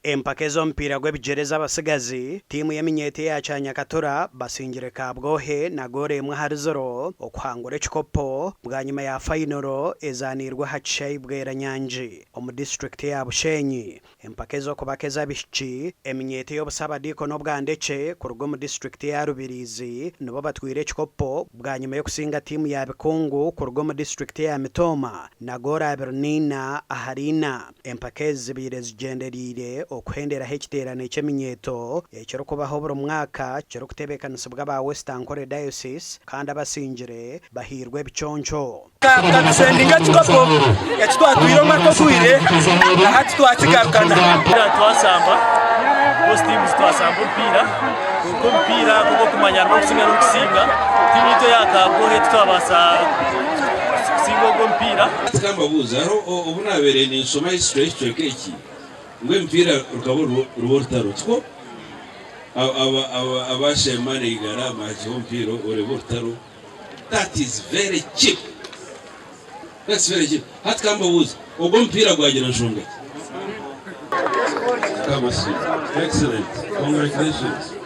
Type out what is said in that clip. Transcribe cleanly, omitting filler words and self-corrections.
Empake z'omupiira gw'ebigyere z'abasigazi tiimu y'eminyete ya Kyanyakatura basingire kabwohe na gole emwe hari 0 okuhangura ekikopo bwanyuma ya fainoro ezanirwe ha Kishayi Bweranyangi omu district ya Bushenyi. Empake z'okubakeza bishiki eminyete y'obusabadiko n'obwa Ndekye kuruga mu district ya Rubirizi nibo batwire ekikopo bwanyuma y'okusinga tiimu ya Bikungu kuruga mu district ya Mitoma na gole 2 aharina. Empake zibire zigenderire okuhenderaho ekiterane ky'eminyeto ekiri kubaho buri mwaka kiri kutebeekanisibwa ba West Ankole diocese kandi abasingire bahirwe ebiconco kabisendinga ekikopo ekitwatwire omwaka ogwire nahati twakigarukana twasamba positimu twasamba omupiira gw'okumanya n'okusinga n'okusinga tiimu ito yakabwohe tutwabasa kusinga ogw'omupiira tukambabuuza obu nabeere ninsoma history y'ekicweka eki ngw'emipiira rukaba ruba rutaro two abashema neigara amakiho omupiira oreba orutaro. That is very cheap. That's very cheap. Hati kambabuuza ogwo omupiira gwagira nshonga ki? Excellent. Congratulations.